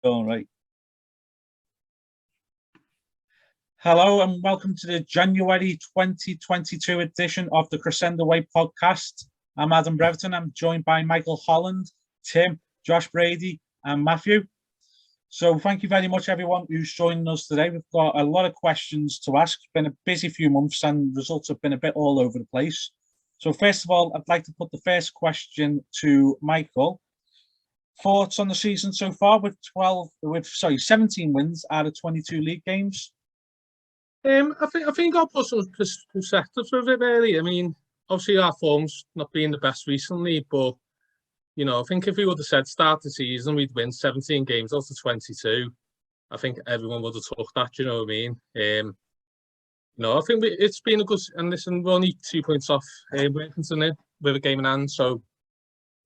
All right. Hello and welcome to the January 2022 edition of the Crescendo Way podcast. I'm Adam Breverton. I'm joined by Michael Holland, Tim, Josh Brady, and Matthew. So thank you very much, everyone who's joining us today. We've got a lot of questions to ask. It's been a busy few months and results have been a bit all over the place. So first of all, I'd like to put the first question to Michael. Thoughts on the season so far with 17 wins out of 22 league games? I think I'll put some perspective with it really. I mean, obviously our form's not been the best recently, but I think if we would have said start the season we'd win 17 games out of 22, I think everyone would have took that. You know what I mean? I think it's been a good. And listen, we're only 2 points off Worthington with a game in hand, so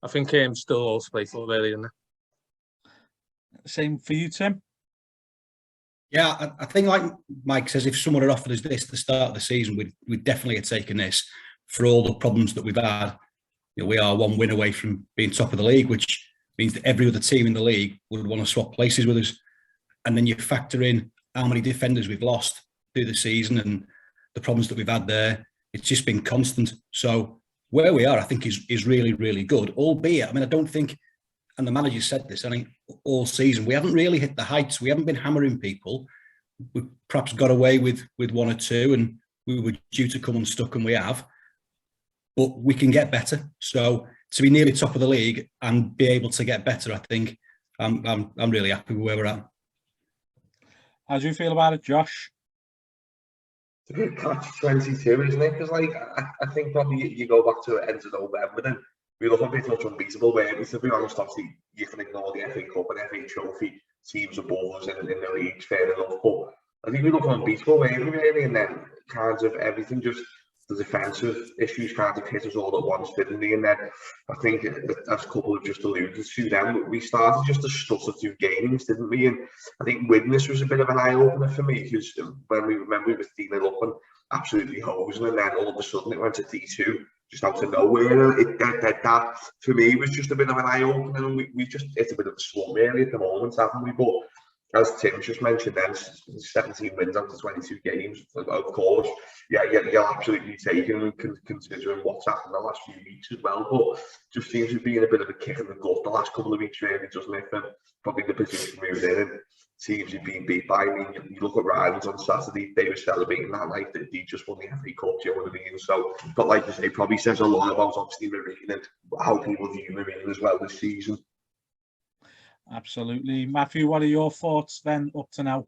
I think still all to play for really, isn't it? Same for you, Tim. Yeah, I think like Mike says, if someone had offered us this at the start of the season, we'd definitely have taken this for all the problems that we've had. We are one win away from being top of the league, which means that every other team in the league would want to swap places with us. And then you factor in how many defenders we've lost through the season and the problems that we've had there. It's just been constant. So where we are, I think, is really, really good. Albeit, I mean, I don't think, and the manager said this, I think all season, we haven't really hit the heights. We haven't been hammering people. We perhaps got away with one or two and we were due to come unstuck and we have. But we can get better. So to be nearly top of the league and be able to get better, I think I'm really happy with where we're at. How do you feel about it, Josh? It's a good catch-22, isn't it? Because, I think probably you go back to the end of November and we look a bit much unbeatable, where we, to be honest, obviously, you can ignore the FA Cup and FA Trophy, teams above us in the league, fair enough. But I think we look unbeatable, really, and then kind of everything, just the defensive issues kind of hit us all at once, didn't they? And then I think, as a couple have just alluded to them, we started just to stutter through games, didn't we? And I think winning this was a bit of an eye-opener for me, because when we remember we were 3-0 up and absolutely hosing, and then all of a sudden it went to 3-2, just out of nowhere. That for me was just a bit of an eye-opener, and we just hit a bit of a slump really at the moment, haven't we? But as Tim just mentioned, then 17 wins out of 22 games. Of course, you'll absolutely take it, considering what's happened the last few weeks as well. But just seems to be being a bit of a kick in the gut the last couple of weeks, really, doesn't it? And probably the position we were in, and teams you've been beat by. I mean, you look at Rylands on Saturday; they were celebrating that like that they just won the FA Cup. Do you know what I mean? So, but like you say, probably says a lot about obviously Marine and how people view Marine as well this season. Absolutely. Matthew, what are your thoughts then up to now?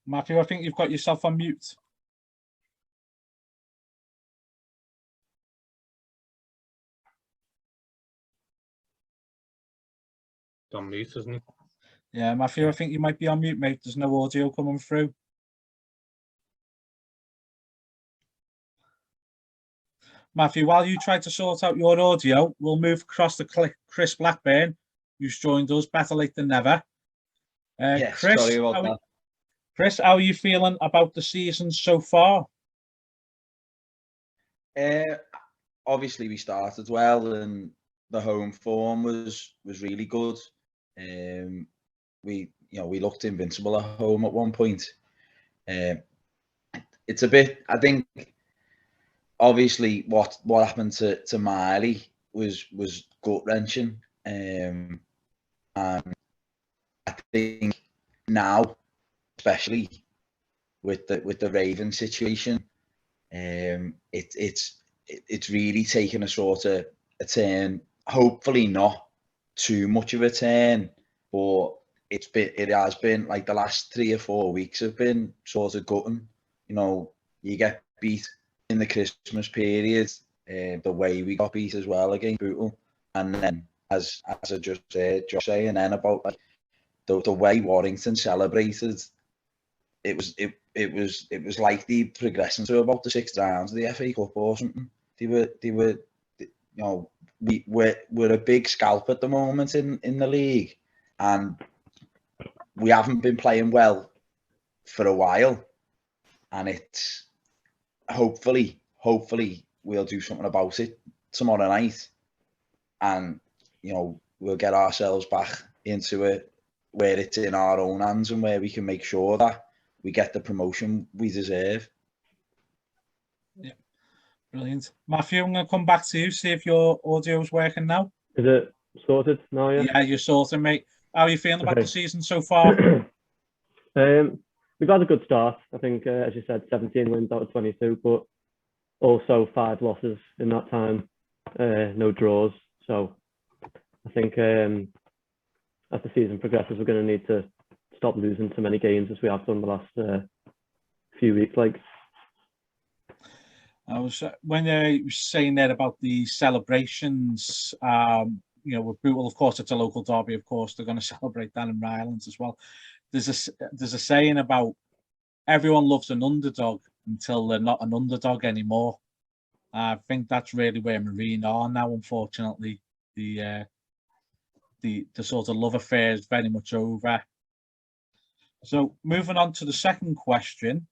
Matthew, I think you've got yourself on mute. On mute, isn't it? Yeah, Matthew, I think you might be on mute, mate. There's no audio coming through. Matthew, while you try to sort out your audio, we'll move across to Chris Blackburn, who's joined us. Better late than never. Yes, Chris, sorry about that. Chris, how are you feeling about the season so far? Obviously, we started well, and the home form was really good. We looked invincible at home at one point. It's a bit, I think. Obviously, what happened to Miley was gut-wrenching, and I think now, especially with the Raven situation, it's really taken a sort of a turn. Hopefully, not too much of a turn, but it has been like the last 3 or 4 weeks have been sort of gutting. You get beat in the Christmas period, the way we got beat as well against Bootle, and then as I just said, Josh saying then about like the way Warrington celebrated, it was like they progressing to about the 6th round of the FA Cup or something. We're a big scalp at the moment in the league, and we haven't been playing well for a while, and it's hopefully we'll do something about it tomorrow night. and we'll get ourselves back into it where it's in our own hands and where we can make sure that we get the promotion we deserve. Yeah, brilliant. Matthew, I'm going to come back to you, see if your audio's working now. Is it sorted now? Yeah, you're sorted, mate. How are you feeling about the season so far? We've had a good start. I think, as you said, 17 wins out of 22, but also 5 losses in that time, no draws. So I think as the season progresses, we're going to need to stop losing so many games as we have done the last few weeks. I was when you were saying there about the celebrations. With Bootle, of course, it's a local derby. Of course, they're going to celebrate that in Rylands as well. There's a saying about everyone loves an underdog until they're not an underdog anymore. I think that's really where Marine are now. Unfortunately, the sort of love affair is very much over. So moving on to the second question.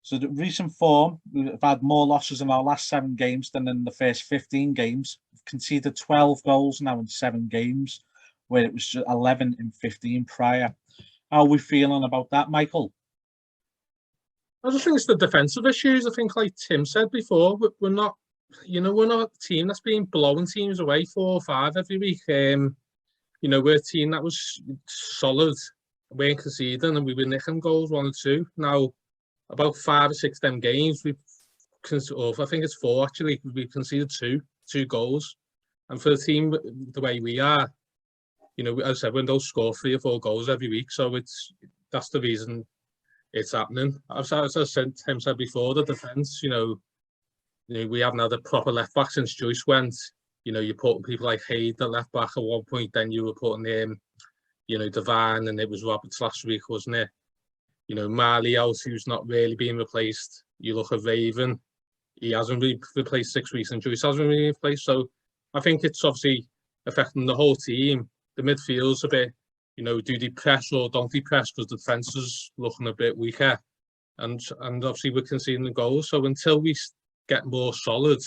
So the recent form, we've had more losses in our last 7 games than in the first 15 games. We've conceded 12 goals now in 7 games, where it was just 11 in 15 prior. How are we feeling about that, Michael? I just think it's the defensive issues. I think, like Tim said before, we're not a team that's been blowing teams away 4 or 5 every week. We're a team that was solid, we weren't conceding, and we were nicking goals 1 or 2. Now, about 5 or 6 them games, I think it's 4 actually, we've conceded 2 goals. And for a team the way we are, as I said, we don't score 3 or 4 goals every week, so that's the reason it's happening. As Tim said before, the defence, we haven't had a proper left back since Joyce went. You're putting people like Hayde at left back at one point, then you were putting Devine, and it was Roberts last week, wasn't it? Marley out, who's not really being replaced. You look at Raven, he hasn't been replaced 6 weeks, and Joyce hasn't been replaced. So I think it's obviously affecting the whole team. The midfield's a bit, do they press or don't they press, because the defence is looking a bit weaker, and obviously we're conceding the goals. So until we get more solid,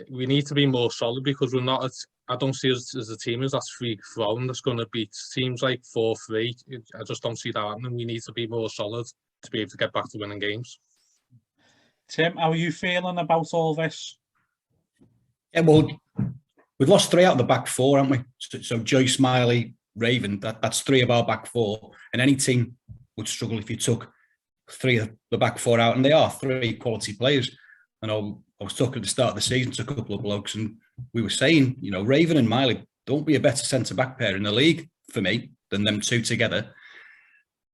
we need to be more solid, because we're not. I don't see us as a team as that free throwing that's going to beat teams like 4-3. I just don't see that happening. We need to be more solid to be able to get back to winning games. Tim, how are you feeling about all this? Yeah, well, we've lost 3 out of the back 4, haven't we? So Joyce, Smiley, Raven, that's 3 of our back 4. And any team would struggle if you took 3 of the back 4 out. And they are 3 quality players. I know I was talking at the start of the season to a couple of blokes, and we were saying, Raven and Miley don't be a better centre-back pair in the league for me than them 2 together.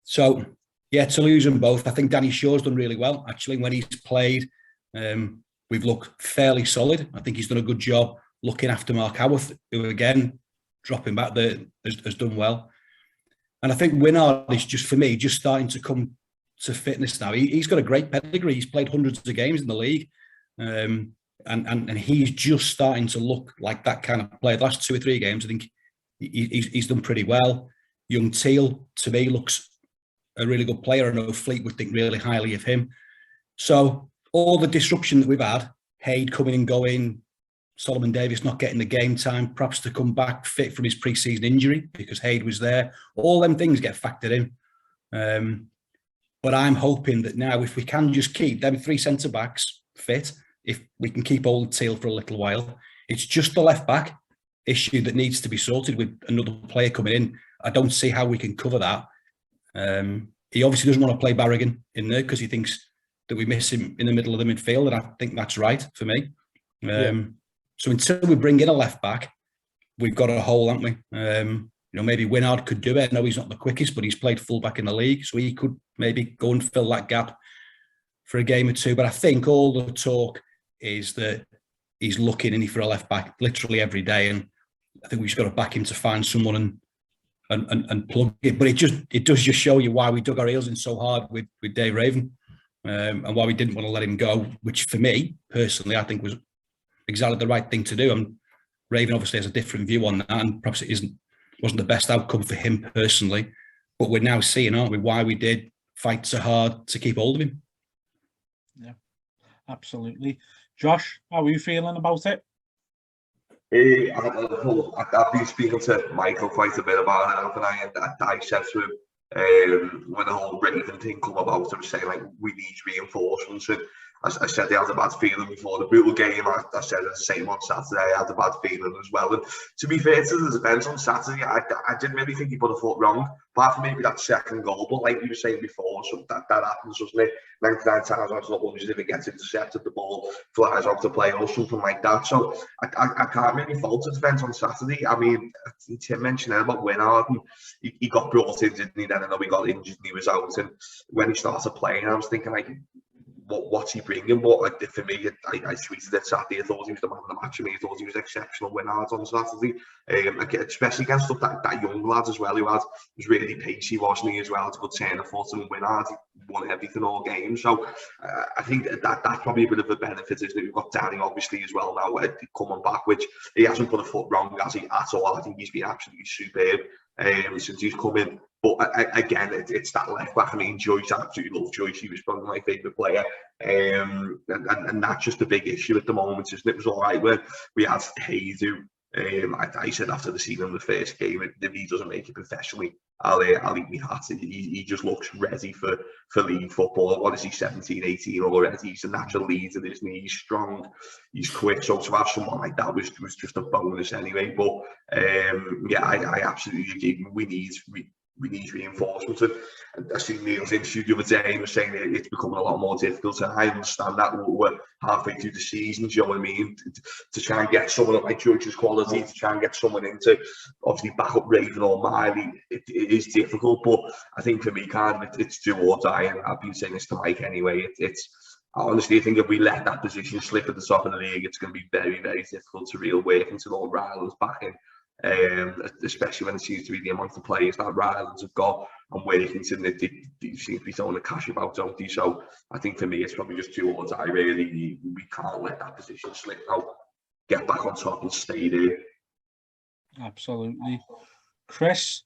So, yeah, to lose them both, I think Danny Shaw's done really well, actually, when he's played. We've looked fairly solid. I think he's done a good job looking after Mark Howarth, who, again, dropping back there, has done well. And I think Winnard is just, for me, just starting to come to fitness now. He's got a great pedigree. He's played hundreds of games in the league. And he's just starting to look like that kind of player. The last 2 or 3 games, I think he's done pretty well. Young Teal, to me, looks a really good player. I know Fleetwood think really highly of him. So all the disruption that we've had, Hayde coming and going, Solomon Davis not getting the game time, perhaps to come back fit from his pre-season injury because Hayde was there, all them things get factored in. But I'm hoping that now, if we can just keep them 3 centre-backs fit, if we can keep Old Teal for a little while, it's just the left-back issue that needs to be sorted with another player coming in. I don't see how we can cover that. He obviously doesn't want to play Barrigan in there because he thinks that we miss him in the middle of the midfield, and I think that's right for me. So until we bring in a left-back, we've got a hole, haven't we? Maybe Winnard could do it. I know he's not the quickest, but he's played full-back in the league, so he could maybe go and fill that gap for a game or 2. But I think all the talk is that he's looking in for a left-back literally every day, and I think we've just got to back him to find someone and plug it. But it does just show you why we dug our heels in so hard with Dave Raven, and why we didn't want to let him go, which for me, personally, I think was exactly the right thing to do. Raven obviously has a different view on that, and perhaps it wasn't the best outcome for him personally. But we're now seeing, aren't we, why we did fight so hard to keep hold of him. Yeah, absolutely. Josh, how are you feeling about it? I've been speaking to Michael quite a bit about it, haven't I? And I said to him, when the whole Raven thing come about, I was saying, like, we need reinforcements. And I said they had a bad feeling before the Bootle game. I said the same on Saturday. I had a bad feeling as well. And to be fair to the defence on Saturday, I didn't really think he put a foot wrong, apart from maybe that second goal. But like we were saying before, so that happens, doesn't it? 99 times out of 100, if it gets intercepted, the ball flies off the play or something like that. So I can't really fault the defence on Saturday. I mean, Tim mentioned about Winard, and he got brought in, didn't he? Then I know he got injured and he was out. And when he started playing, I was thinking, like, what's he bringing? But like, for me, I tweeted it Saturday. I thought he was the man of the match. I mean, I thought he was exceptional Winard on Saturday, especially against that young lad as well, who was really pacey, wasn't he, as well? It's a good turn of foot, and Winard won everything all game. So I think that's probably a bit of a benefit, isn't it? We've got Danny obviously as well now coming back, which he hasn't put a foot wrong, has he, at all? I think he's been absolutely superb since he's come in. But again, it's that left back. I mean, Joyce, I absolutely love Joyce. He was probably my favourite player. And that's just a big issue at the moment, isn't it? It was all right when we had Hayes, who I said after the season of the first game, if he doesn't make it professionally, I'll eat my hat. He just looks ready for league football. What is he, 17, 18 already? He's a natural leader, isn't he? He's strong, he's quick. So to have someone like that was just a bonus anyway. But yeah, I absolutely agree. We need reinforcements. And I see Neil's interview the other day, he was saying that it's becoming a lot more difficult, and I understand that. We're halfway through the season, do you know what I mean? To try and get someone of like George's quality, to try and get someone into obviously back up Raven or Miley, it is difficult. But I think for me, it's do or die, and I've been saying this to Mike anyway. Honestly, I think if we let that position slip at the top of the league, it's going to be very, very difficult to real work until all Ryland's back in. Especially when it seems to be the amount of players that Rylands have got and Workington, they seem to be throwing the cash about, don't they? So I think for me, it's probably just do or die, really. We can't let that position slip now. Get back on top and stay there. Absolutely. Chris,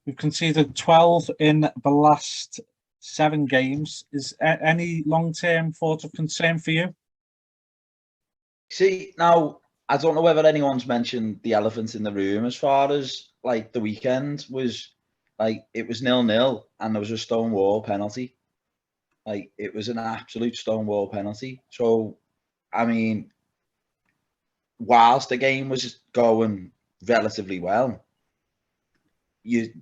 we've conceded 12 in the last 7 games. Is any long-term thought of concern for you? See, now, I don't know whether anyone's mentioned the elephant in the room as far as like the weekend was, like, it was 0-0 and there was a Stonewall penalty. Like, it was an absolute Stonewall penalty. So, I mean, whilst the game was going relatively well, we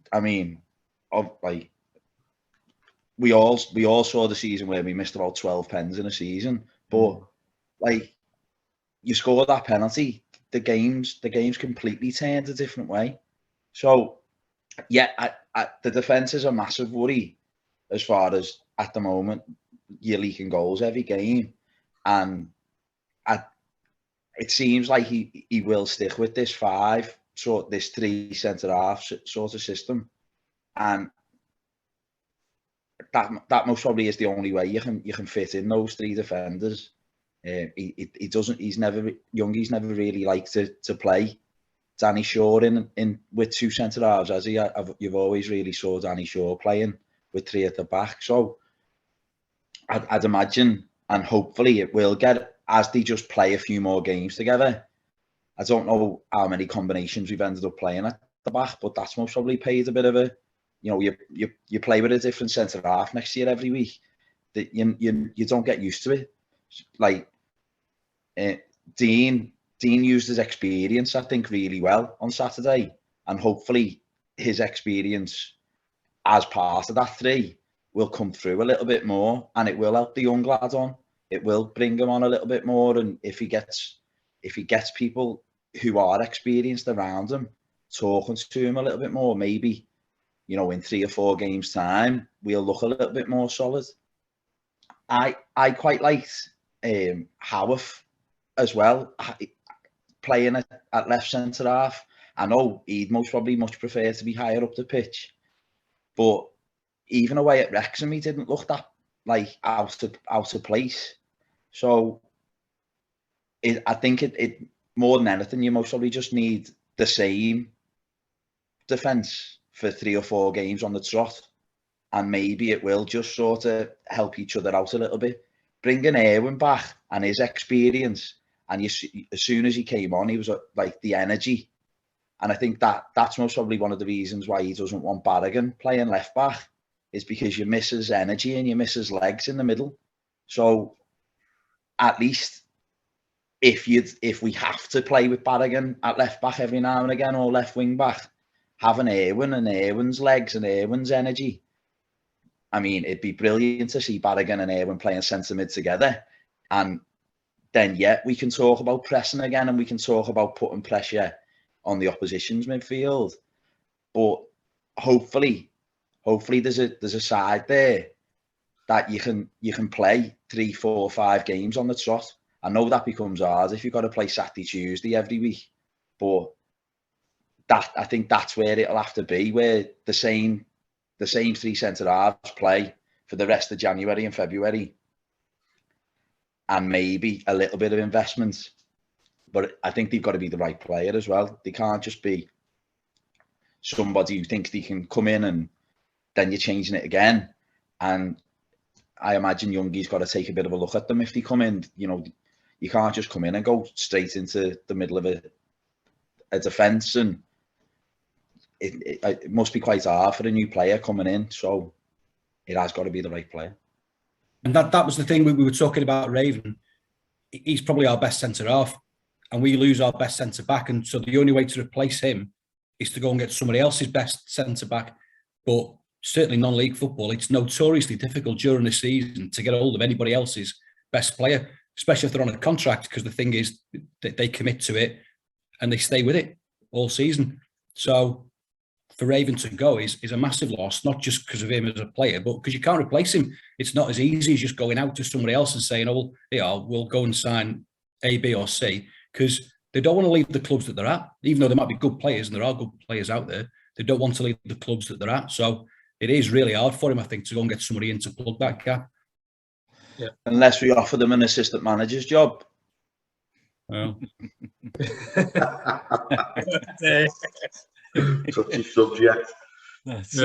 all saw the season where we missed about 12 pens in a season, but like, you score that penalty, the game's completely turned a different way. So, yeah, the defence is a massive worry as far as at the moment you're leaking goals every game, and it seems like he will stick with this 3 centre half sort of system, and that most probably is the only way you can fit in those 3 defenders. He's never really liked to play Danny Shaw in with 2 centre halves, has he? You've always really saw Danny Shaw playing with 3 at the back. So I'd imagine, and hopefully it will get, as they just play a few more games together. I don't know how many combinations we've ended up playing at the back, but that's most probably paid a bit of a, you play with a different centre half next year every week. That you don't get used to it. Like, Dean used his experience, I think, really well on Saturday, and hopefully his experience as part of that 3 will come through a little bit more, and it will help the young lad on. It will bring him on a little bit more, and if he gets people who are experienced around him talking to him a little bit more, maybe, in 3 or 4 games time, we'll look a little bit more solid. I quite liked Howarth as well, playing at left centre half. I know he'd most probably much prefer to be higher up the pitch, but even away at Wrexham, he didn't look that like out of place. So I think it more than anything, you most probably just need the same defence for 3 or 4 games on the trot, and maybe it will just sort of help each other out a little bit. Bringing Erwin back and his experience And as soon as he came on, he was like the energy. And I think that's most probably one of the reasons why he doesn't want Barragan playing left back, is because you miss his energy and you miss his legs in the middle. So at least if we have to play with Barragan at left back every now and again, or left wing back, having Irwin and Irwin's legs and Irwin's energy, I mean, it'd be brilliant to see Barragan and Irwin playing centre mid together. And then, we can talk about pressing again, and we can talk about putting pressure on the opposition's midfield. But hopefully there's a side there that you can play 3, 4, 5 games on the trot. I know that becomes hard if you've got to play Saturday, Tuesday every week, but I think that's where it'll have to be, where the same 3 centre halves play for the rest of January and February, and maybe a little bit of investment. But I think they've got to be the right player as well. They can't just be somebody who thinks they can come in and then you're changing it again. And I imagine Youngie's got to take a bit of a look at them if they come in. You know, you can't just come in and go straight into the middle of a defence, and it must be quite hard for a new player coming in. So it has got to be the right player. And that was the thing we were talking about. Raven, he's probably our best centre half, and we lose our best centre back, and so the only way to replace him is to go and get somebody else's best centre back. But certainly non-league football, it's notoriously difficult during the season to get hold of anybody else's best player, especially if they're on a contract, because the thing is that they commit to it and they stay with it all season. So for Raven to go is a massive loss, not just because of him as a player, but because you can't replace him. It's not as easy as just going out to somebody else and saying, oh, yeah, we'll go and sign A, B or C, because they don't want to leave the clubs that they're at, even though there might be good players, and there are good players out there. They don't want to leave the clubs that they're at. So it is really hard for him, I think, to go and get somebody in to plug that gap. Yeah. Unless we offer them an assistant manager's job. Well. Such a subject. That's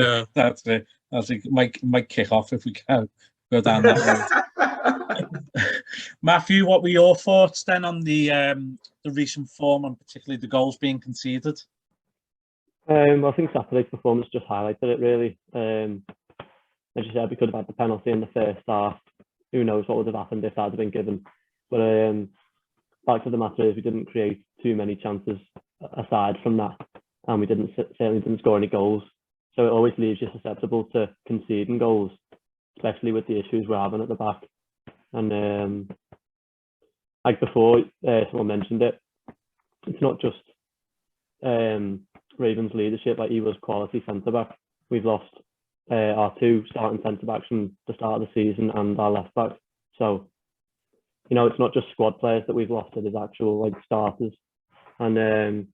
it. I think might kick off if we go down that road. Matthew, what were your thoughts then on the recent form, and particularly the goals being conceded? I think Saturday's performance just highlighted it, really. As you said, we could have had the penalty in the first half. Who knows what would have happened if that had been given. But fact of the matter is we didn't create too many chances aside from that, and we certainly didn't score any goals. So it always leaves you susceptible to conceding goals, especially with the issues we're having at the back. And like before, someone mentioned it, it's not just Raven's leadership. Like, he was quality centre-back. We've lost our 2 starting centre-backs from the start of the season, and our left-back. So, you know, it's not just squad players that we've lost, it is actual starters. And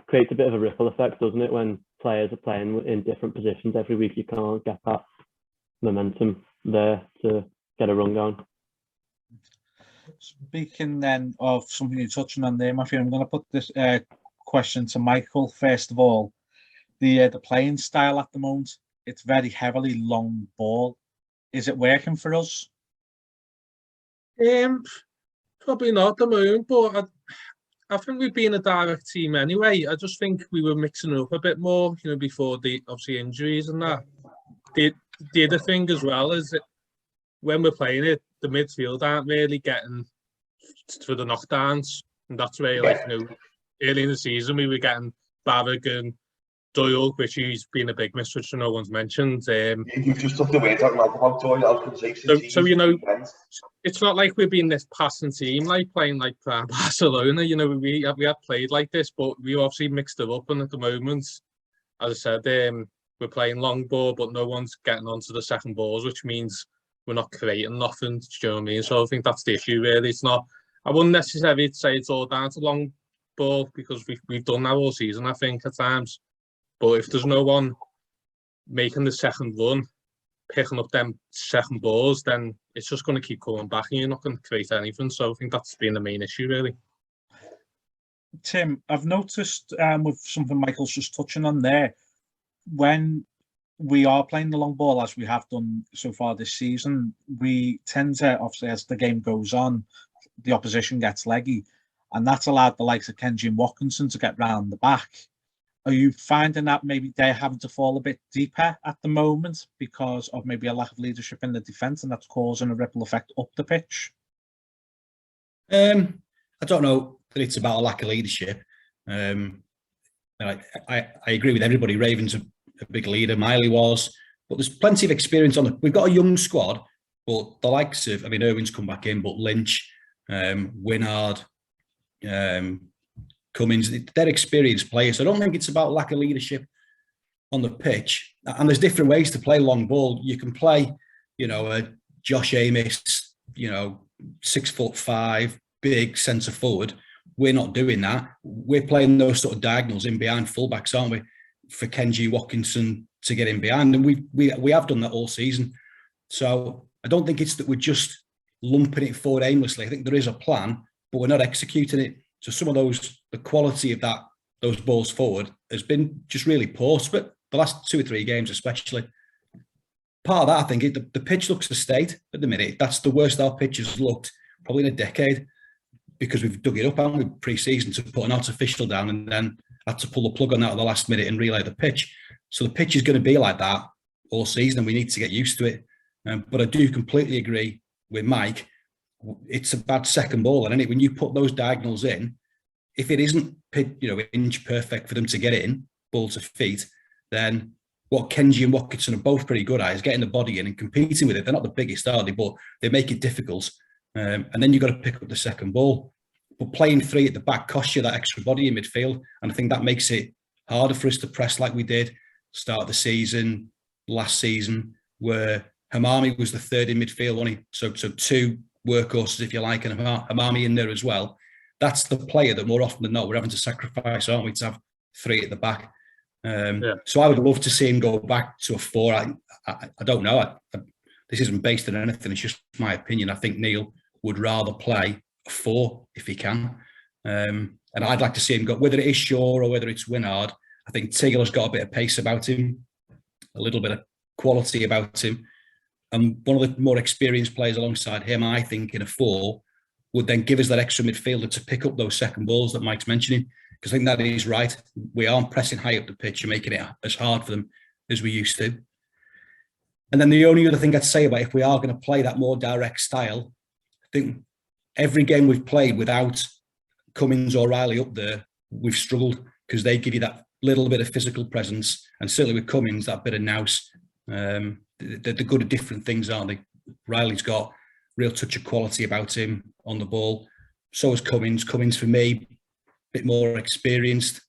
creates a bit of a ripple effect, doesn't it, when players are playing in different positions every week? You can't get that momentum there to get a run going. Speaking then of something you're touching on there, Matthew, I'm going to put this question to Michael. First of all, the playing style at the moment, it's very heavily long ball. Is it working for us? Probably not at the moment, but I think we've been a direct team anyway. I just think we were mixing it up a bit more, you know, before the obviously injuries and that. The other thing as well is that when we're playing it, the midfield aren't really getting for the knockdowns, and that's where, like, you know, early in the season we were getting Barragan, Doyle, which he's been a big miss, which no one's mentioned. You've just took the way talking about Doyle. I was going to say, so you know, it's not like we've been this passing team, like playing like Barcelona. You know, we had played like this, but we obviously mixed it up. And at the moment, as I said, we're playing long ball, but no one's getting onto the second balls, which means we're not creating nothing. Do you know what I mean? So I think that's the issue, really. It's not. I wouldn't necessarily say it's all down to long ball, because we've done that all season, I think, at times. But if there's no one making the second run, picking up them second balls, then it's just going to keep coming back and you're not going to create anything. So I think that's been the main issue, really. Tim, I've noticed with something Michael's just touching on there, when we are playing the long ball, as we have done so far this season, we tend to, obviously, as the game goes on, the opposition gets leggy. and that's allowed the likes of Kenji and Watkinson to get round the back. Are you finding that maybe they're having to fall a bit deeper at the moment because of maybe a lack of leadership in the defence, and that's causing a ripple effect up the pitch? I don't know that it's about a lack of leadership. I agree with everybody. Raven's a big leader. Miley was, but there's plenty of experience on it. We've got a young squad, but the likes of, Irwin's come back in, but Lynch, Winard, Cummins, they're experienced players. So I don't think it's about lack of leadership on the pitch. And there's different ways to play long ball. You can play, a Josh Amos, 6'5", big centre forward. We're not doing that. We're playing those sort of diagonals in behind fullbacks, aren't we? For Kenji Watkinson to get in behind, and we have done that all season. So I don't think it's that we're just lumping it forward aimlessly. I think there is a plan, but we're not executing it. So some of the quality of those balls forward has been just really poor. But the last 2 or 3 games, especially, part of that, I think, the pitch looks a state at the minute. That's the worst our pitch has looked probably in a decade, because we've dug it up, haven't we, pre-season, to put an artificial down and then had to pull the plug on that at the last minute and relay the pitch. So the pitch is going to be like that all season, and we need to get used to it. But I do completely agree with Mike. It's a bad second ball, and when you put those diagonals in, if it isn't inch perfect for them to get in, ball to feet, then what Kenji and Watkinson are both pretty good at is getting the body in and competing with it. They're not the biggest, are they? But they make it difficult. And then you've got to pick up the second ball. But playing 3 at the back costs you that extra body in midfield. And I think that makes it harder for us to press like we did start of the season, last season, where Hamami was the 3rd in midfield, wasn't he? So 2 workhorses, if you like, and Hamami in there as well. That's the player that more often than not we're having to sacrifice, aren't we, to have 3 at the back. So I would love to see him go back to a 4. I don't know. This isn't based on anything. It's just my opinion. I think Neil would rather play a 4 if he can. And I'd like to see him go, whether it is Shaw or whether it's Winard. I think Taylor's got a bit of pace about him, a little bit of quality about him. And one of the more experienced players alongside him, I think, in a 4, would then give us that extra midfielder to pick up those second balls that Mike's mentioning. Because I think that is right. We aren't pressing high up the pitch and making it as hard for them as we used to. And then the only other thing I'd say about if we are going to play that more direct style, I think every game we've played without Cummins or Riley up there, we've struggled, because they give you that little bit of physical presence. And certainly with Cummins, that bit of nous. They're good at different things, aren't they? Riley's got real touch of quality about him on the ball. So is Cummins. Cummins, for me, a bit more experienced.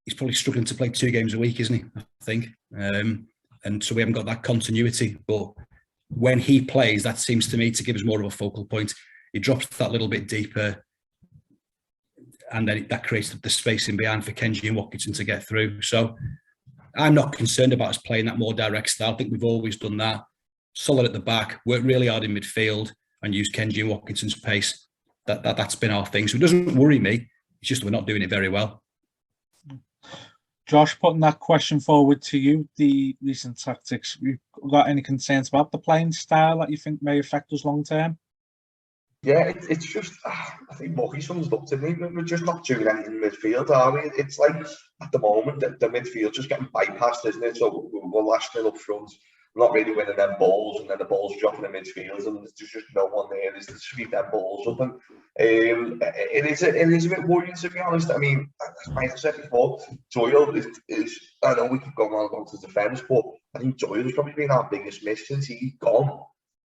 He's probably struggling to play 2 games a week, isn't he? I think. And so we haven't got that continuity. But when he plays, that seems to me to give us more of a focal point. He drops that little bit deeper, and then that creates the space in behind for Kenji and Watkinson to get through. So I'm not concerned about us playing that more direct style. I think we've always done that. Solid at the back, work really hard in midfield, and use Kenji and Watkinson's pace. That's been our thing. So it doesn't worry me. It's just we're not doing it very well. Josh, putting that question forward to you, the recent tactics, you got any concerns about the playing style that you think may affect us long term? Yeah, it's just, I think Mucky sums it up to me. We're just not doing anything in midfield, are we? It's like, at the moment, the midfield just getting bypassed, isn't it? So we're lashing up front. We're not really winning them balls, and then the balls dropping in midfield, and there's just no one there. There's to sweep them balls up. And it is a bit worrying, to be honest. I mean, as Michael said before, Doyle is I know we could go on about his defence, but I think Doyle has probably been our biggest miss since he's gone.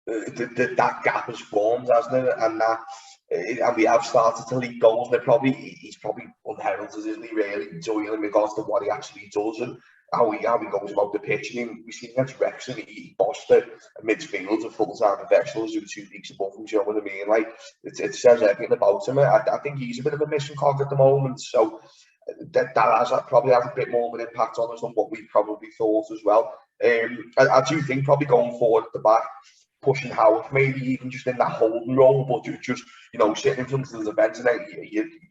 That gap has formed, hasn't it? And we have started to leak goals. And he's probably unheralded, isn't he, really, Doyle, in regards to what he actually does and how he goes about the pitch. I mean, we've seen against Wrexham, he bossed a midfield of full-time professionals who were 2 weeks above him. Do you know what I mean? Like, it says everything about him. I think he's a bit of a missing cog at the moment. So that probably has a bit more of an impact on us than what we probably thought as well. I do think probably going forward at the back, pushing Howard, maybe even just in that holding role, but just sitting in front of the defence, and then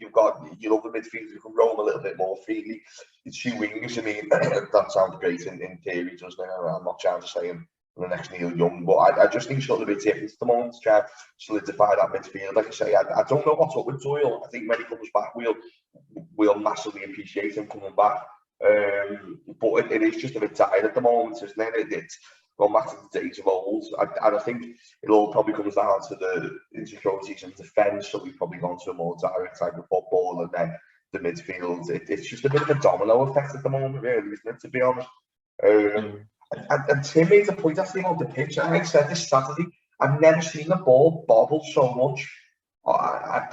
you've got your other midfielders who can roam a little bit more freely. It's 2 wingers. I mean, that sounds great in theory, doesn't it? I'm not trying to say I'm and the next Neil Young. But I just think something a bit different at the moment to try and solidify that midfield. Like I say, I don't know what's up with Doyle. I think when he comes back, we'll massively appreciate him coming back. But it is just a bit tired at the moment, isn't it? It's going back to the days of old. I think it all probably comes down to the insecurities and defence. So we've probably gone to a more direct type of football, and then the midfield. It's just a bit of a domino effect at the moment, really, isn't it? To be honest. And Tim made a point actually on the pitch. And I said this Saturday, I've never seen the ball bobble so much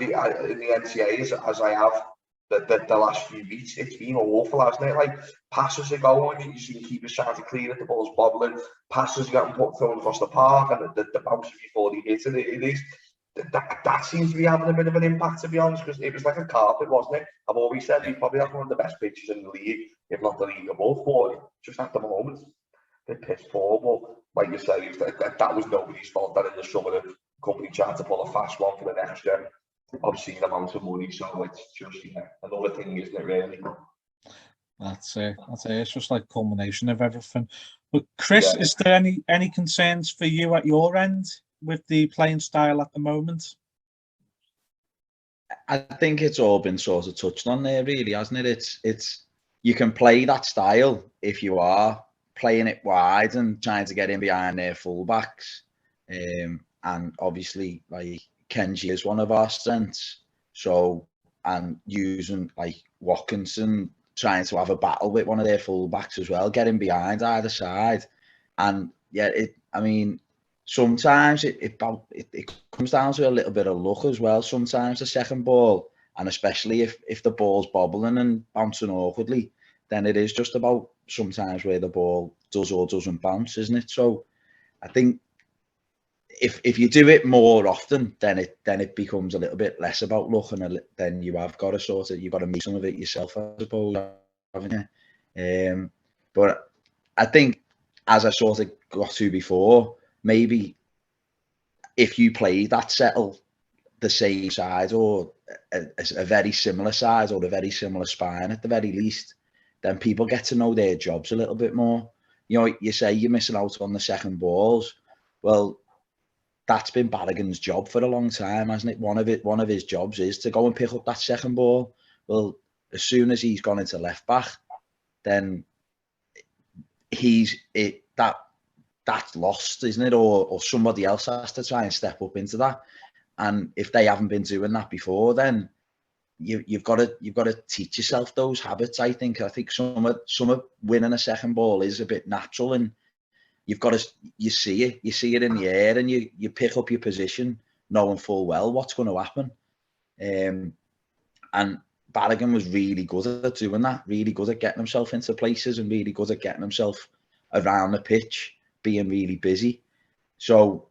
in the NCA as I have the last few weeks. It's been awful, hasn't it? Like, passes are going, you see keepers trying to clear it, the ball's bobbling, passes are getting thrown across the park, and the bounce before they hit it. That seems to be having a bit of an impact, to be honest, because it was like a carpet, wasn't it? I've always said we probably have one of the best pitches in the league, if not the league above, for just at the moment. They pissed poor, but like you say, that was nobody's fault. That in the summer, the company tried to pull a fast one for the next gen. Obviously, the amount of money, so it's just another thing, isn't it? Really. That's it. It's just like culmination of everything. But Chris, is there any concerns for you at your end with the playing style at the moment? I think it's all been sort of touched on there, really, hasn't it? It's you can play that style if you are playing it wide and trying to get in behind their fullbacks, and obviously, like, Kenji is one of our strengths. So, and using like Watkinson, trying to have a battle with one of their fullbacks as well, getting behind either side, and sometimes it comes down to a little bit of luck as well. Sometimes the second ball, and especially if the ball's bobbling and bouncing awkwardly, then it is just about sometimes where the ball does or doesn't bounce, isn't it? So I think if you do it more often, then it becomes a little bit less about luck, and then you have got to you've got to make some of it yourself, I suppose, haven't you? But I think, as I sort of got to before, maybe if you play that settle the same side, or a very similar side, or a very similar spine at the very least, then people get to know their jobs a little bit more. You know, you say you're missing out on the second balls. Well, that's been Barragan's job for a long time, hasn't it? One of his jobs is to go and pick up that second ball. Well, as soon as he's gone into left back, then that's lost, isn't it? Or somebody else has to try and step up into that. And if they haven't been doing that before, then you've got to teach yourself those habits. I think some of winning a second ball is a bit natural, and you see it in the air, and you pick up your position knowing full well what's going to happen. And Barragan was really good at doing that, really good at getting himself into places, and really good at getting himself around the pitch, being really busy. So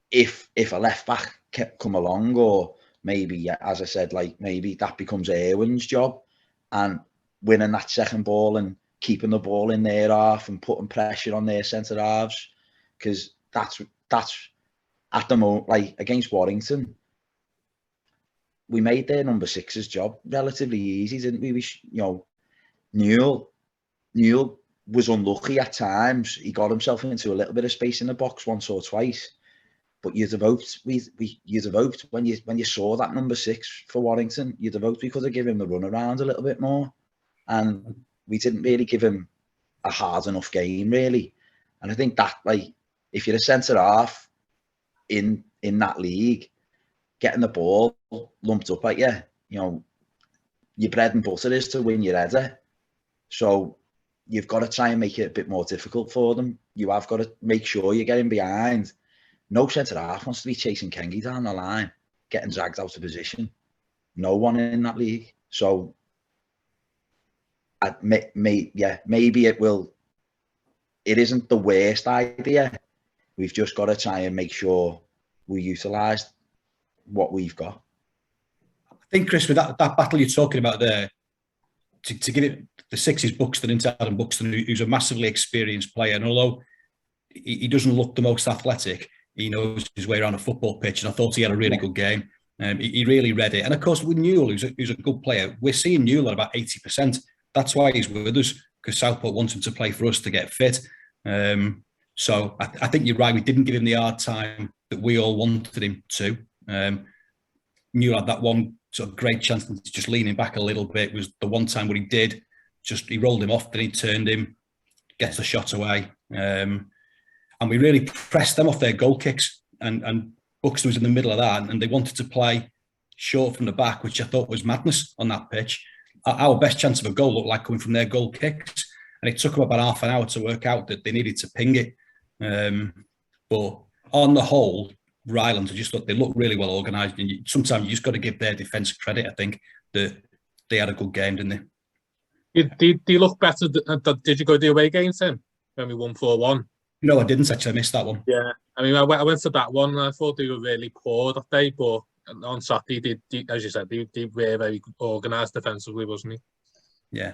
if a left back kept come along, or maybe, as I said, like maybe that becomes Erwin's job, and winning that second ball and keeping the ball in their half and putting pressure on their centre halves, because that's at the moment, like against Warrington, we made their number six's job relatively easy, didn't we? Newell was unlucky at times. He got himself into a little bit of space in the box once or twice, but you'd have hoped when you saw that number six for Warrington, you'd have hoped we could have given him the run around a little bit more, and we didn't really give him a hard enough game, really. And I think that, like, if you're a centre half in that league, getting the ball lumped up at you, your bread and butter is to win your header. So you've got to try and make it a bit more difficult for them. You have got to make sure you're getting behind. No centre half wants to be chasing Kengi down the line, getting dragged out of position. No one in that league. So maybe it will. It isn't the worst idea. We've just got to try and make sure we utilise what we've got. I think, Chris, with that battle you're talking about there, to give it the sixes, Buxton into Adam Buxton, who's a massively experienced player, and although he doesn't look the most athletic, he knows his way around a football pitch, and I thought he had a really good game. He really read it. And of course, with Newell, who's a good player, we're seeing Newell at about 80%. That's why he's with us, because Southport wants him to play for us to get fit. And So I think you're right. We didn't give him the hard time that we all wanted him to. Newell had that one sort of great chance to just leaning back a little bit. It was the one time when he did, he rolled him off, then he turned him, gets the shot away. And we really pressed them off their goal kicks. And Buxton was in the middle of that, and they wanted to play short from the back, which I thought was madness on that pitch. Our best chance of a goal looked like coming from their goal kicks. And it took them about half an hour to work out that they needed to ping it. But on the whole, Rylands they look really well organised, and sometimes you just got to give their defence credit. I think that they had a good game, didn't they? Do you look better? Did you go to the away game, Tim, when we won 4-1? No, I didn't actually. I missed that one. Yeah, I mean, I went to that one, and I thought they were really poor that day. But on Saturday, they, as you said, they were very organised defensively, wasn't he? Yeah.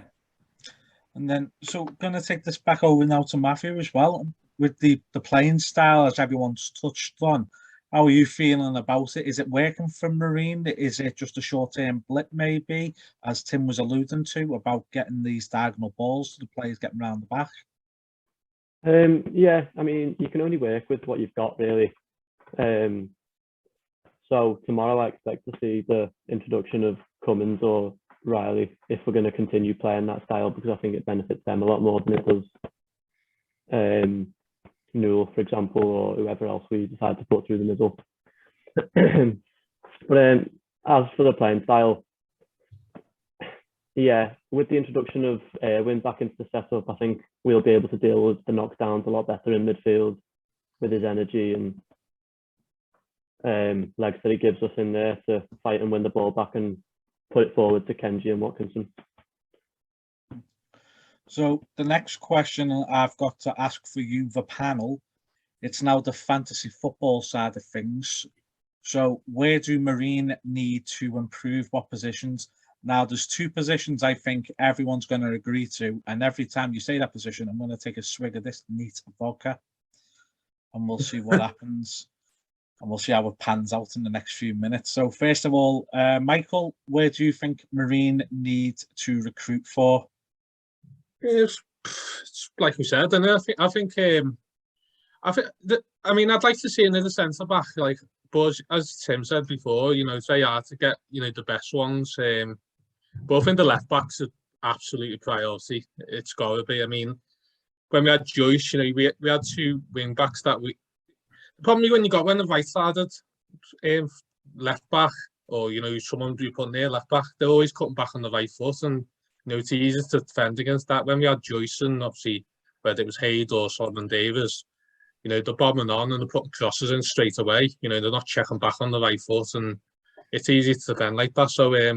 And then, so going to take this back over now to Matthew as well, with the playing style, as everyone's touched on. How are you feeling about it? Is it working for Marine? Is it just a short-term blip, maybe, as Tim was alluding to, about getting these diagonal balls to the players getting around the back? Yeah, I mean, you can only work with what you've got, really. So tomorrow I expect to see the introduction of Cummins or Riley if we're going to continue playing that style, because I think it benefits them a lot more than it does Newell, for example, or whoever else we decide to put through the middle. But as for the playing style, yeah, with the introduction of Erwin back into the setup, I think we'll be able to deal with the knockdowns a lot better in midfield with his energy and legs that he gives us in there to fight and win the ball back and put it forward to Kenji and Watkinson. So the next question I've got to ask for you, the panel, it's now the fantasy football side of things. So where do Marine need to improve? What positions? Now, there's two positions I think everyone's going to agree to. And every time you say that position, I'm going to take a swig of this neat vodka. And we'll see what happens. And we'll see how it pans out in the next few minutes. So first of all, Michael, where do you think Marine need to recruit for? It's like we said, and I think I mean, I'd like to see another centre back, like, but as Tim said before, you know, it's very hard to get, you know, the best ones. But I think the left backs are absolutely priority. It's got to be. I mean, when we had Joyce, you know, we had two wing backs that we. The problem is when the right-sided left back, or you know, someone you put near left back, they're always cutting back on the right foot, and you know, it's easy to defend against that. When we had Joyce and obviously whether it was Hayde or Solomon Davies, you know, they're bombing on and they're putting crosses in straight away. You know, they're not checking back on the right foot, and it's easy to defend like that. So at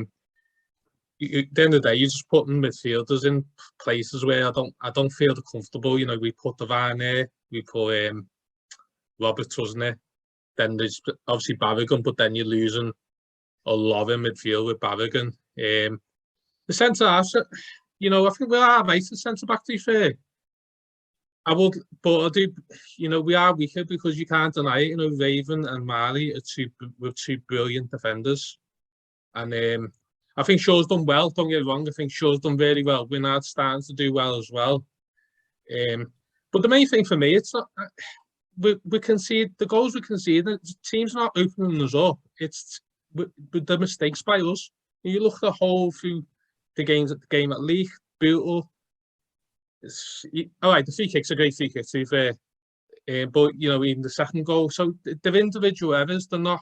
the end of the day, you're just putting midfielders in places where I don't feel comfortable. You know, we put Devine there, we put Roberts, wasn't it? Then there's obviously Barragan, but then you're losing a lot in midfield with Barragan. The centre halves, you know, I think we're all right at centre back, to be fair. I do, you know, we are weaker because you can't deny it. You know, Raven and Marley are two brilliant defenders. And I think Shaw's done well, don't get me wrong. I think Shaw's done really well. Winard's starting to do well as well. But the main thing for me, it's not, we concede, the goals we concede, the team's not opening us up. It's with the mistakes by us. You look the whole through the game at League, brutal. All right, the free kick's a great free kick, to be fair. But, you know, even the second goal. So they're individual errors. They're not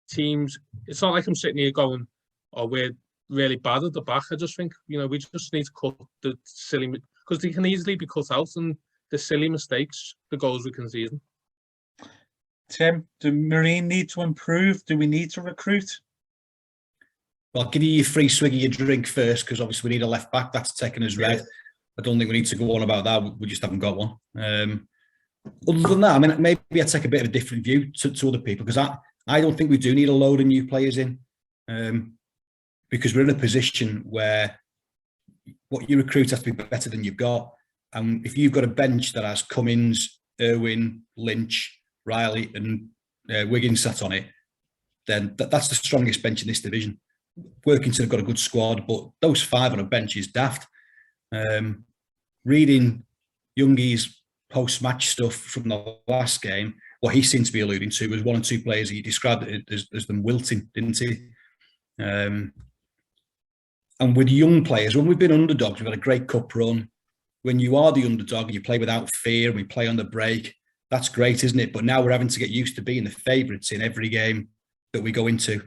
teams. It's not like I'm sitting here going, oh, we're really bad at the back. I just think, you know, we just need to cut the silly, because they can easily be cut out, and the silly mistakes, the goals we concede. Tim, do Marine need to improve? Do we need to recruit? Well, I'll give you your free swig of your drink first, because obviously we need a left back. That's taken as red. I don't think we need to go on about that. We just haven't got one. Other than that, I mean, maybe I take a bit of a different view to other people, because I don't think we do need a load of new players in, because we're in a position where what you recruit has to be better than you've got. And if you've got a bench that has Cummins, Irwin, Lynch, Riley and Wiggins sat on it, then that's the strongest bench in this division. Workington have got a good squad, but those five on a bench is daft. Reading Youngie's post-match stuff from the last game, what he seemed to be alluding to was 1 or 2 players he described it as them wilting, didn't he? And with young players, when we've been underdogs, we've had a great cup run. When you are the underdog, you play without fear, and we play on the break. That's great, isn't it? But now we're having to get used to being the favourites in every game that we go into.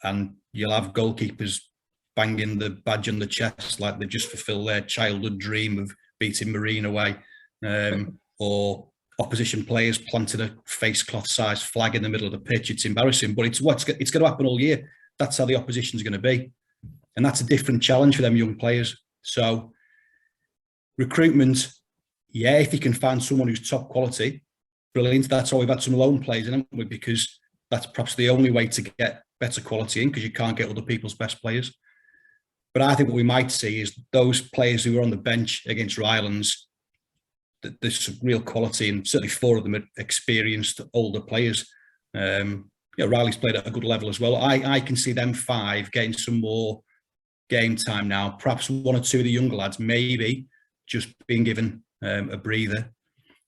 And you'll have goalkeepers banging the badge on the chest like they just fulfilled their childhood dream of beating Marine away. Or opposition players planting a face cloth size flag in the middle of the pitch. It's embarrassing, but it's going to happen all year. That's how the opposition's going to be. And that's a different challenge for them young players. So recruitment, yeah, if you can find someone who's top quality, brilliant. That's why we've had some loan players in, haven't we? Because that's perhaps the only way to get better quality in, because you can't get other people's best players. But I think what we might see is those players who were on the bench against Rylands, that there's some real quality, and certainly 4 of them are experienced older players. Riley's played at a good level as well. I can see them 5 getting some more game time now. Perhaps 1 or 2 of the younger lads maybe just being given a breather.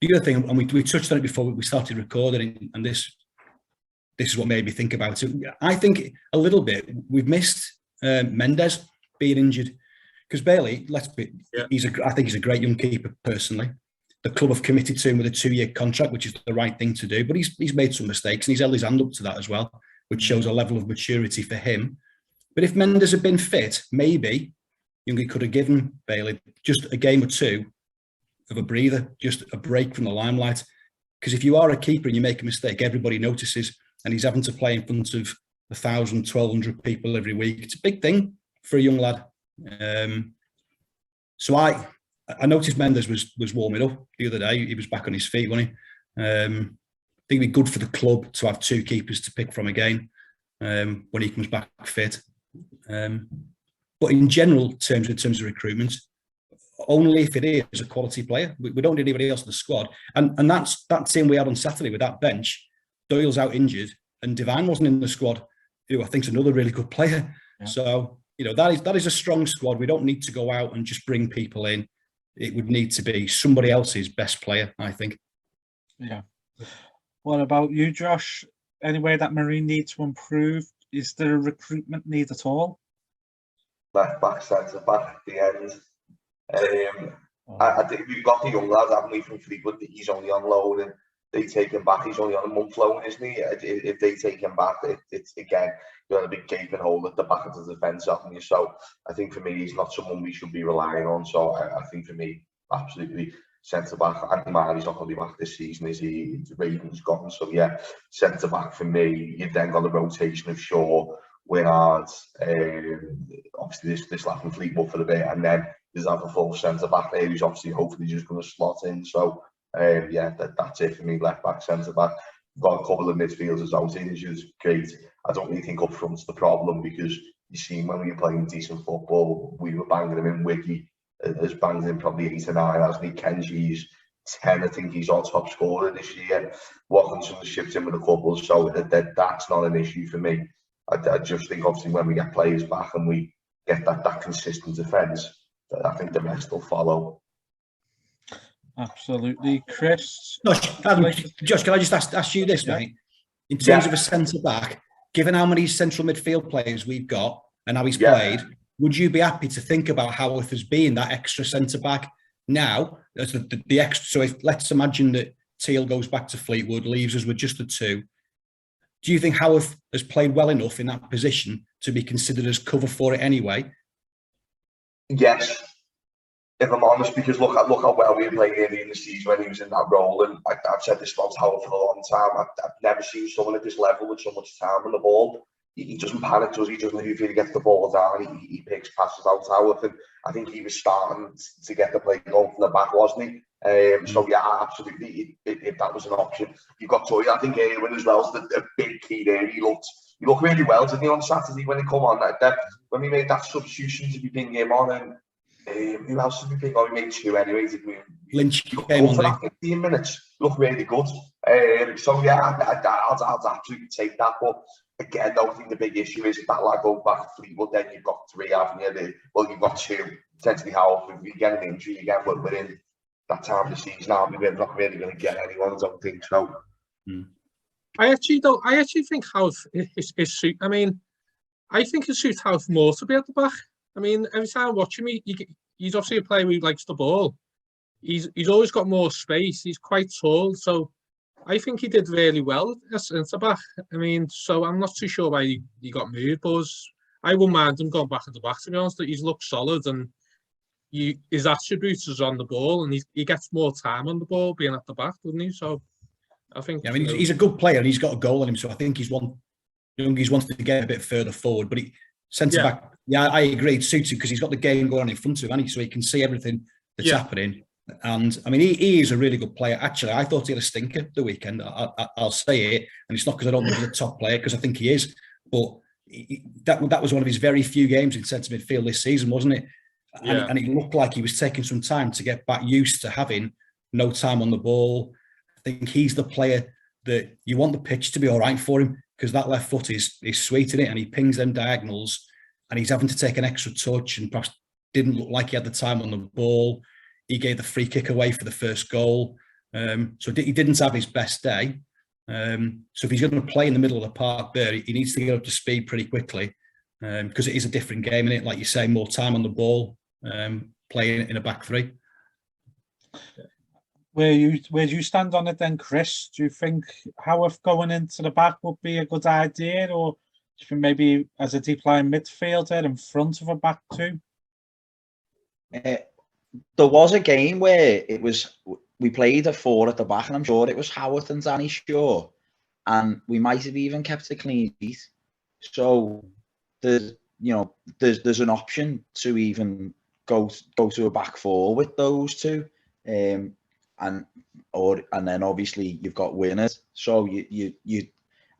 The other thing, and we touched on it before we started recording, and this is what made me think about it. I think a little bit we've missed Mendes being injured, because Bailey, I think he's a great young keeper personally. The club have committed to him with a 2-year contract, which is the right thing to do. But he's made some mistakes, and he's held his hand up to that as well, which shows a level of maturity for him. But if Mendes had been fit, maybe Youngie could have given Bailey just a game or 2 of a breather, just a break from the limelight. Because if you are a keeper and you make a mistake, everybody notices, and he's having to play in front of 1,000, 1,200 people every week. It's a big thing for a young lad. So I noticed Mendes was warming up the other day. He was back on his feet, wasn't he? I think it'd be good for the club to have 2 keepers to pick from again when he comes back fit. But in general terms, in terms of recruitment, only if it is a quality player. We don't need anybody else in the squad. And that's that team we had on Saturday with that bench. Doyle's out injured, and Devine wasn't in the squad, who I think is another really good player. Yeah. So, that is a strong squad. We don't need to go out and just bring people in. It would need to be somebody else's best player, I think. Yeah. What about you, Josh? Any way that Marine need to improve? Is there a recruitment need at all? Left back, centre back at the end. I think we've got the young lad, haven't we, from Fleetwood? He's only on loan, and they take him back. He's only on a month loan, isn't he? If they take him back, it's again, you're in a big gaping hole at the back of the defence, haven't you? So I think for me, he's not someone we should be relying on. So I think for me, absolutely centre back. Andy Marley's not going to be back this season, is he? Ravens gone. So yeah, centre back for me. You've then got the rotation of Shaw, Winard, obviously this lad from Fleetwood for a bit, and then there's a full centre back there who's obviously hopefully just going to slot in. So that's it for me. Left back, centre back. We've got a couple of midfielders out injured. Great. I don't really think up front's the problem, because you see when we were playing decent football, we were banging them in. Wiggy has banged in probably 8 or 9, hasn't he? Kenji's 10. I think he's our top scorer this year. Watkinson shipped in with a couple, so that's not an issue for me. I just think obviously when we get players back and we get that consistent defence, I think the rest will follow. Absolutely. Chris? Josh, can I just ask you this, mate? In terms of a centre-back, given how many central midfield players we've got and how he's played, would you be happy to think about Howarth as being that extra centre-back now? As the extra. So if let's imagine that Teal goes back to Fleetwood, leaves us with just the 2. Do you think Howarth has played well enough in that position to be considered as cover for it anyway? Yes, if I'm honest, because look how well we played early in the season when he was in that role, and I've said this about Howard for a long time. I've never seen someone at this level with so much time on the ball. He doesn't panic, does he? He doesn't if he gets the ball down, he picks passes out Howard, and I think he was starting to get the play going from the back, wasn't he? So yeah, absolutely. If that was an option, you've got Toy. I think Irwin as well is the big key there. He looked really well, didn't he, on Saturday when he come on? When we made that substitution to be pinging him on, and who else did we pick on? We made 2 anyway. Lynch came on for 15 minutes. Looked really good. So yeah, I'd absolutely take that. But again, I don't think the big issue is if that lad goes back to Fleetwood, then you've got 3, haven't you? Well, you've got 2. Potentially Howard, if you get an injury again, but we're in that time of the season now. We're not really going to get anyone, I don't think so. I actually think Howth is suit. I mean, I think it suits Howth more to be at the back. I mean, every time I watch him, he's obviously a player who likes the ball. He's always got more space. He's quite tall, so I think he did really well at centre back. I mean, so I'm not too sure why he got moved, but I wouldn't mind him going back at the back, to be honest. He's looked solid, and his attributes is on the ball, and he gets more time on the ball being at the back, doesn't he? So I think. Yeah, I mean, he's a good player, and he's got a goal in him, so I think he's wanted to get a bit further forward. But centre back, I agree, it suits him because he's got the game going on in front of him, so he can see everything that's happening. And I mean, he is a really good player. Actually, I thought he had a stinker the weekend. I'll say it, and it's not because I don't think he's a top player, because I think he is. But that was one of his very few games in centre midfield this season, wasn't it? And it looked like he was taking some time to get back used to having no time on the ball. I think he's the player that you want the pitch to be all right for him, because that left foot is sweet in it, and he pings them diagonals, and he's having to take an extra touch, and perhaps didn't look like he had the time on the ball. He gave the free kick away for the first goal. So he didn't have his best day. So if he's going to play in the middle of the park there, he needs to get up to speed pretty quickly, because it is a different game, in it, like you say, more time on the ball, playing in a back three. Where do you stand on it then, Chris? Do you think Howth going into the back would be a good idea, or do you think maybe as a deep line midfielder in front of a back two? There was a game where we played a 4 at the back, and I'm sure it was Howth and Danny Shaw, and we might have even kept a clean sheet. So there's an option to even go to a back 4 with those two, and then obviously you've got winners. So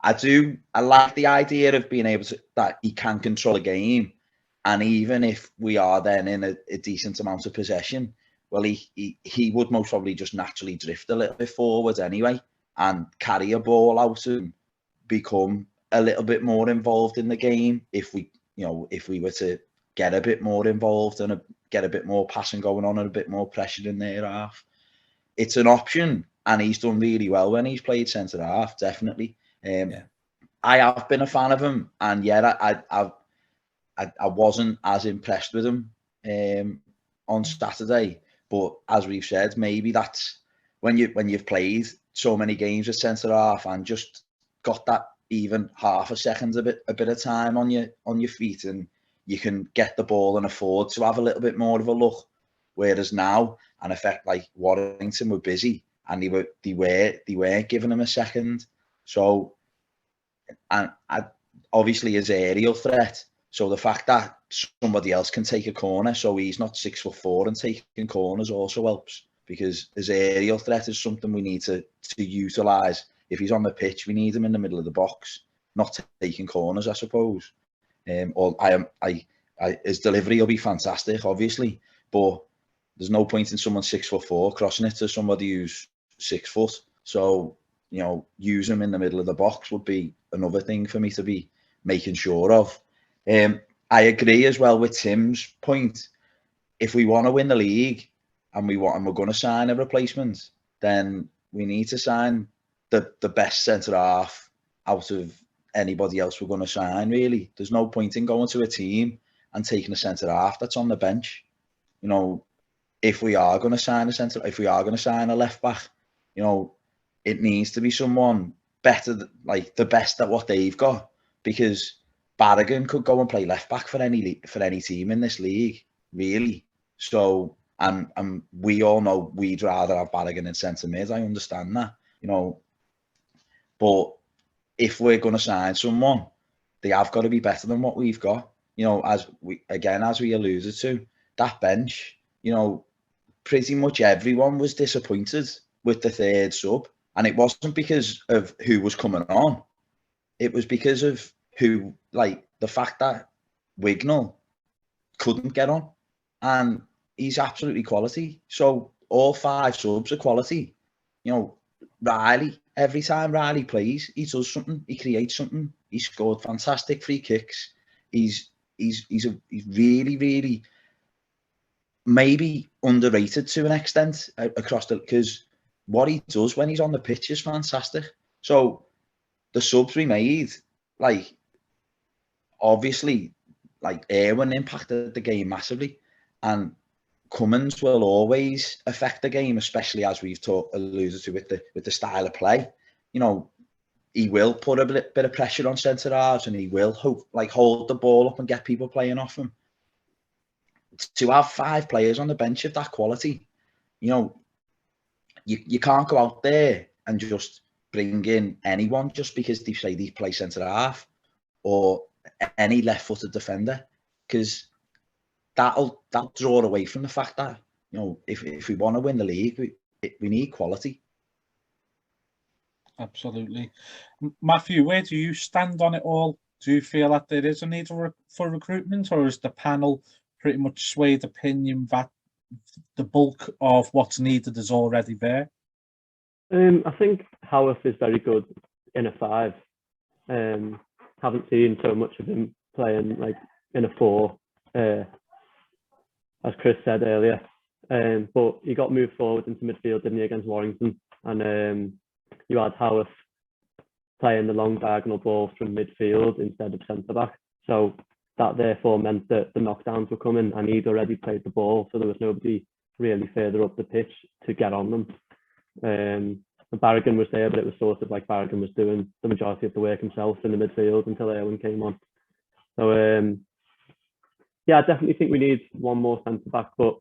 I like the idea of being able to, that he can control a game. And even if we are then in a decent amount of possession, well, he would most probably just naturally drift a little bit forward anyway, and carry a ball out and become a little bit more involved in the game. If we were to get a bit more involved and get a bit more passing going on and a bit more pressure in their half, it's an option. And he's done really well when he's played centre half, definitely. I have been a fan of him, and I wasn't as impressed with him on Saturday, but as we've said, maybe that's when you've played so many games at centre half and just got that even half a second, a bit of time on your feet, and you can get the ball and afford to have a little bit more of a look. Whereas now, an effect like Warrington were busy, and they weren't giving him a second. So, and obviously his aerial threat. So the fact that somebody else can take a corner, so he's not 6'4" and taking corners, also helps, because his aerial threat is something we need to utilise. If he's on the pitch, we need him in the middle of the box, not taking corners, I suppose. His delivery will be fantastic, obviously, but there's no point in someone 6'4" crossing it to somebody who's 6 foot. So, use him in the middle of the box would be another thing for me to be making sure of. I agree as well with Tim's point. If we want to win the league and we're going to sign a replacement, then we need to sign the best centre half out of anybody else we're going to sign. Really, there's no point in going to a team and taking a centre half that's on the bench. If we are going to sign a left back, it needs to be someone better, like the best at what they've got, because Barragan could go and play left back for any team in this league, really. So, and we all know we'd rather have Barragan in centre mid. I understand that, but if we're going to sign someone, they have got to be better than what we've got. As we alluded to, that bench, pretty much everyone was disappointed with the third sub, and it wasn't because of who was coming on. It was because of the fact that Wignall couldn't get on, and he's absolutely quality. So all 5 subs are quality. Riley, every time Riley plays, he does something, he creates something. He scored fantastic free kicks. He's really, really maybe underrated to an extent across because what he does when he's on the pitch is fantastic. So the subs we made, like, obviously, like, Irwin impacted the game massively, and Cummins will always affect the game, especially as we've alluded to with the style of play. You know, he will put a bit of pressure on centre halves, and he will hold the ball up and get people playing off him. To have 5 players on the bench of that quality, you know, you can't go out there and just bring in anyone just because they say they play centre half or any left-footed defender, because that'll draw away from the fact that, you know, if we want to win the league, we need quality. Absolutely. Matthew, where do you stand on it all? Do you feel that there is a need for recruitment, or is the panel pretty much swayed opinion that the bulk of what's needed is already there? I think Howarth is very good in a 5. Haven't seen so much of him playing like in a 4, as Chris said earlier. But he got moved forward into midfield, didn't he, against Warrington? And you had Howarth playing the long diagonal balls from midfield instead of centre-back. So that therefore meant that the knockdowns were coming, and he'd already played the ball, so there was nobody really further up the pitch to get on them. Barragan was there, but it was sort of like Barragan was doing the majority of the work himself in the midfield until Irwin came on. So yeah, I definitely think we need one more centre-back, but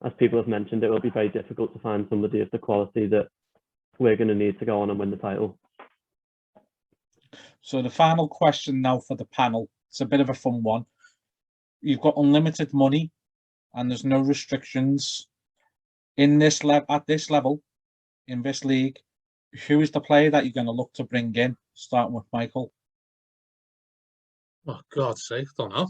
as people have mentioned, it will be very difficult to find somebody of the quality that we're going to need to go on and win the title. So the final question now for the panel, it's a bit of a fun one. You've got unlimited money and there's no restrictions in this at this level, in this league. Who is the player that you're going to look to bring in, starting with Michael? Oh, God's sake, don't know.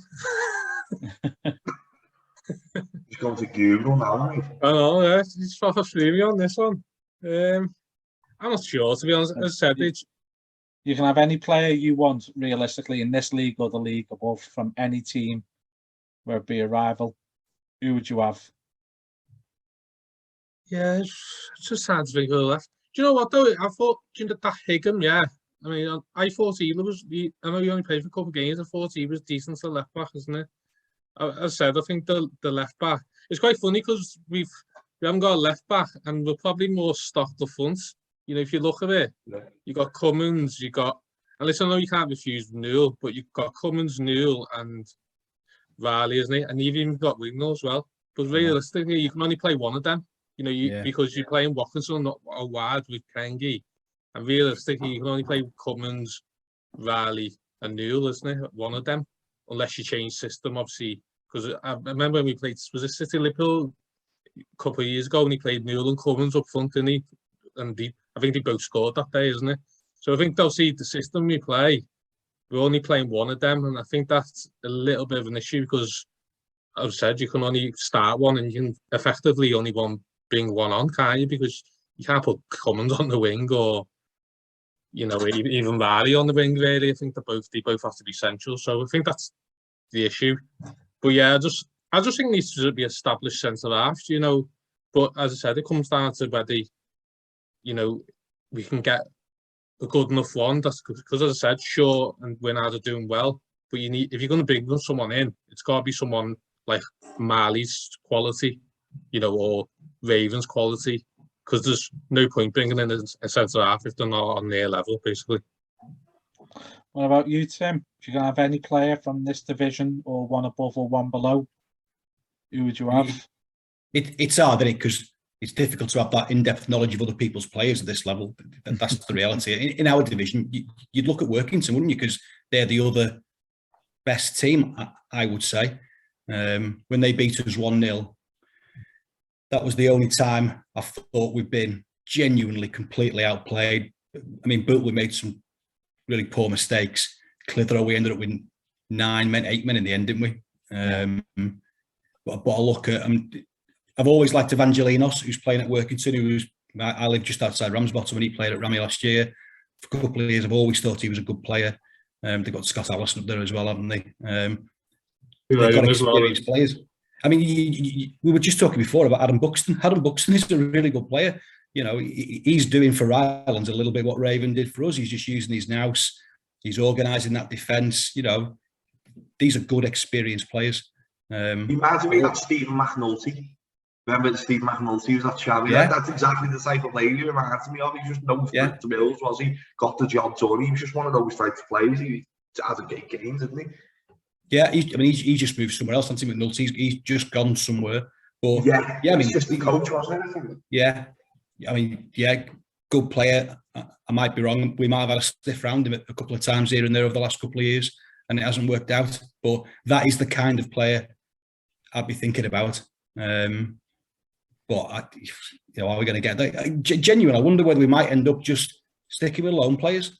He's going to Google now, mate. I know, yeah, he's proper freebie on this one. I'm not sure, to be honest. As I said, you can have any player you want, realistically, in this league or the league above, from any team, whether it be a rival. Who would you have? Yeah, it's just hard to think of the left. Do you know what, though? I thought, that Higham, yeah. I mean, I thought I know he only played for a couple of games, I thought he was decent to left back, isn't it? As I said, I think the left back, it's quite funny because we haven't got a left back and we're probably more stocked up front. You know, if you look at it, you got Cummins, and listen, I know you can't refuse Newell, but you've got Cummins, Newell, and Riley, isn't it? And you've even got Wignall as well. But realistically, you can only play one of them. You know, because you're playing Watkinson not wide with Kengi, and realistically, you can only play Cummins, Riley, and Newell, isn't it? One of them, unless you change system, obviously. Because I remember when we played, was it City Liverpool a couple of years ago, and he played Newell and Cummins up front, didn't he? And I think they both scored that day, isn't it? So I think they'll see the system we play. We're only playing one of them, and I think that's a little bit of an issue because, as I said, you can only start one, and you can effectively only bring one on, can't you? Because you can't put Cummins on the wing or, you know, even Riley on the wing. Really, I think they both have to be central. So I think that's the issue. But yeah, I just think it needs to be established centre halves, you know. But as I said, it comes down to whether, you know, we can get a good enough one. That's because, as I said, Shaw and Winard are doing well. But if you're going to bring someone in, it's got to be someone like Marley's quality, you know, or Ravens quality. Because there's no point bringing in a centre half if they're not on their level, basically. What about you, Tim? If you're going to have any player from this division, or one above or one below, who would you have? It's hard, isn't it? Because it's difficult to have that in-depth knowledge of other people's players at this level. That's the reality. In our division, you'd look at Workington, wouldn't you? Because they're the other best team, I would say. When they beat us 1-0, that was the only time I thought we've been genuinely, completely outplayed. I mean, Bootley made some really poor mistakes. Clitheroe, we ended up with 8 men in the end, didn't we? But I look at, I've always liked Evangelinos, who's playing at Workington, I live just outside Ramsbottom, and he played at Rammy last year. For a couple of years, I've always thought he was a good player. They've got Scott Allison up there as well, haven't they? They've got experienced players. I mean, we were just talking before about Adam Buxton. Adam Buxton is a really good player. You know, he's doing for Ireland a little bit what Raven did for us. He's just using his nous. He's organising that defence. You know, these are good, experienced players. He reminds me of Stephen McNulty. Remember Steve McNulty was that chap? Yeah. That's exactly the type of player he reminds me of. He just knows the mills, was he? Got the job done. He was just one of those types of players. He has a great game, didn't he? Yeah, he just moved somewhere else. Anthony McNulty, he's just gone somewhere. But yeah, I mean, just the coach, wasn't it? Yeah, I mean, good player. I might be wrong. We might have had a sniff round him a couple of times here and there over the last couple of years, and it hasn't worked out. But that is the kind of player I'd be thinking about. But are we going to get that? Genuine, I wonder whether we might end up just sticking with loan players.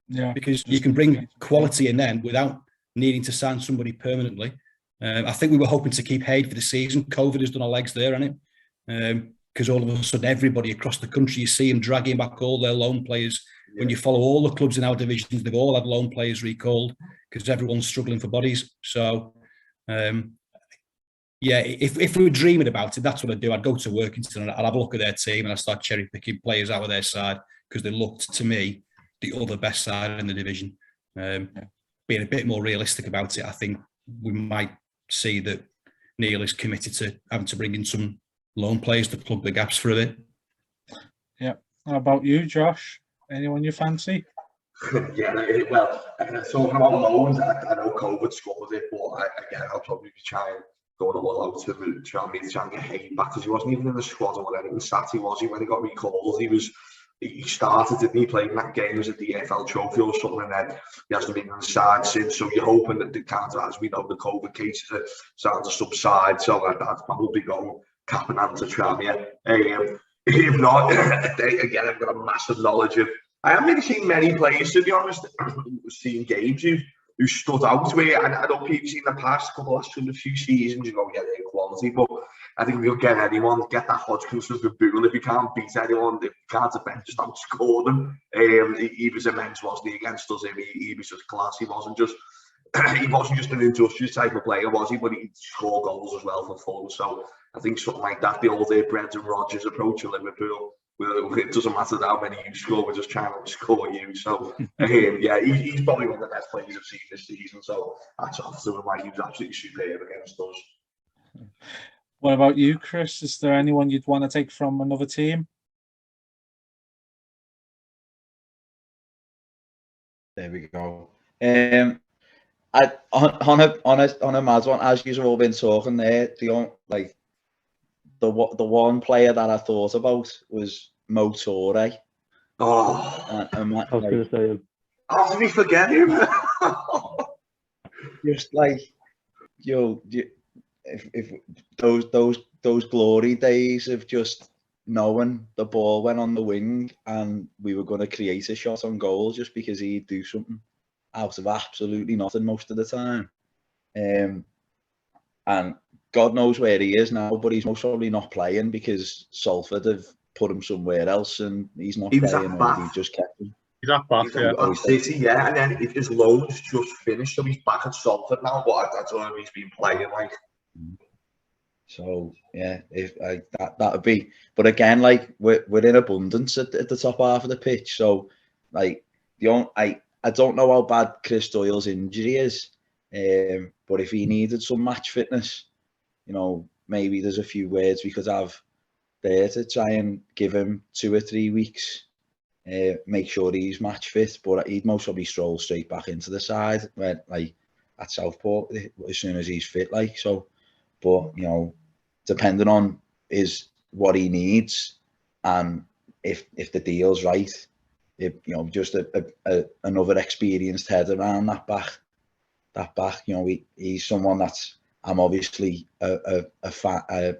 Yeah, because you can bring quality in then without needing to sign somebody permanently. I think we were hoping to keep Hayde for the season. COVID has done our legs there, hasn't it? Because all of a sudden, everybody across the country, you see them dragging back all their loan players. Yeah. When you follow all the clubs in our divisions, they've all had loan players recalled because everyone's struggling for bodies. So, if we were dreaming about it, that's what I'd do. I'd go to Workington and I'd have a look at their team and I'd start cherry picking players out of their side because they looked to me the other best side in the division. Being a bit more realistic about it, I think we might see that Neil is committed to having to bring in some loan players to plug the gaps for a bit. Yeah. How about you, Josh? Anyone you fancy? Talking about loans, I know COVID scored it, but I'll probably be trying going all out to try and get Hayden back because he wasn't even in the squad or whatever. Saturday was he when he got recalled? He started, didn't he, playing that game? Was it the EFL Trophy or something? And then he hasn't been on the side since. So you're hoping that the as we know, the COVID cases are starting to subside. So that's probably going cap in hand to Tranmere. If not, again, I've got a massive knowledge of. I haven't really seen many players, to be honest, seeing games who stood out where I don't people seen in the past few seasons, you go, yeah, they're quality, but I think if you'll get anyone, get that Hodgkins with the boot. If you can't beat anyone, if you can't defend, just outscore them. He was immense, wasn't he, against us? He was just class. He wasn't just an industrious type of player, was he? But he scored goals as well for fun. So I think something like that, the old Brendan Rodgers approach of Liverpool. It doesn't matter how many you score, we're just trying to score you. So, he's probably one of the best players I've seen this season. So, that's off to him. He was absolutely superb against us. What about you, Chris? Is there anyone you'd want to take from another team? There we go. On a mad one, as you've all been talking there, the one player that I thought about was Mo Toure. I was going to say him. How did we forget him? Just like, if those glory days of just knowing the ball went on the wing and we were going to create a shot on goal just because he'd do something out of absolutely nothing most of the time. And God knows where he is now, but he's most probably not playing because Salford have put him somewhere else and he's not playing. He just kept him. He's at Bath, at City, and then if his loan's just finished, so he's back at Salford now, but I don't know if he's been playing like. So if that would be, but again, like we're in abundance at the top half of the pitch. So like I don't know how bad Chris Doyle's injury is, but if he needed some match fitness, maybe there's a few words we could have there to try and give him 2 or 3 weeks, make sure he's match fit. But he'd most probably stroll straight back into the side where like at Southport as soon as he's fit. Like so, but depending on what he needs and if the deal's right, just another experienced head around that back. He's someone that's. I'm obviously a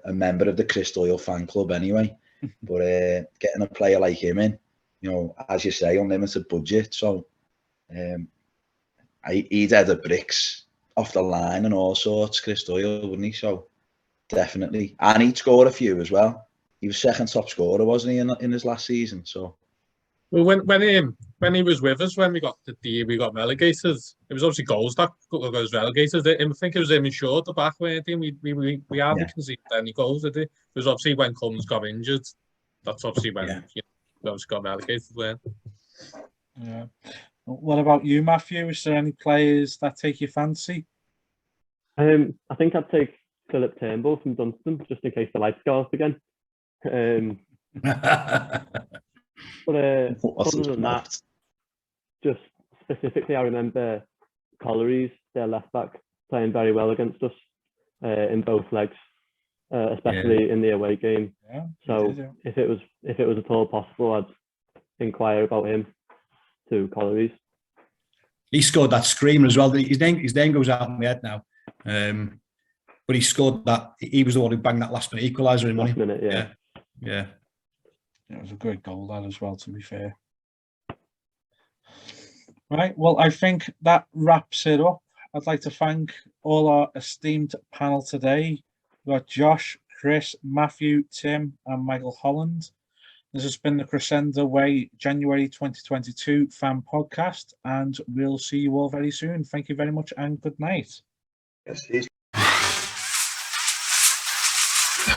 member of the Chris Doyle fan club anyway, but getting a player like him in, as you say, unlimited budget, so he'd head the bricks off the line and all sorts, Chris Doyle, wouldn't he? So definitely, and he'd score a few as well. He was second top scorer, wasn't he, in his last season? So Well, when he was with us, when we got relegated, it was obviously goals that got us relegated. I think it was him and Shaw at the back, weren't he? We hardly conceded any goals, did he? It was obviously when Cummins got injured. That's obviously when we obviously got relegated, weren't we? Yeah. What about you, Matthew? Is there any players that take your fancy? I think I'd take Philip Turnbull from Dunstan, just in case the lights go off again. But other than that, just specifically, I remember Colliery's, their left back, playing very well against us in both legs, especially in the away game. Yeah, so if it was at all possible, I'd inquire about him to Colliery's. He scored that screamer as well. His name goes out in my head now. But he scored that. He was the one who banged that last minute equaliser in money. Yeah. It was a great goal, that as well, to be fair. Right, well, I think that wraps it up. I'd like to thank all our esteemed panel today. We've got Josh, Chris, Matthew, Tim, and Michael Holland. This has been the Crescendo Way January 2022 Fan Podcast, and we'll see you all very soon. Thank you very much, and good night. Yes,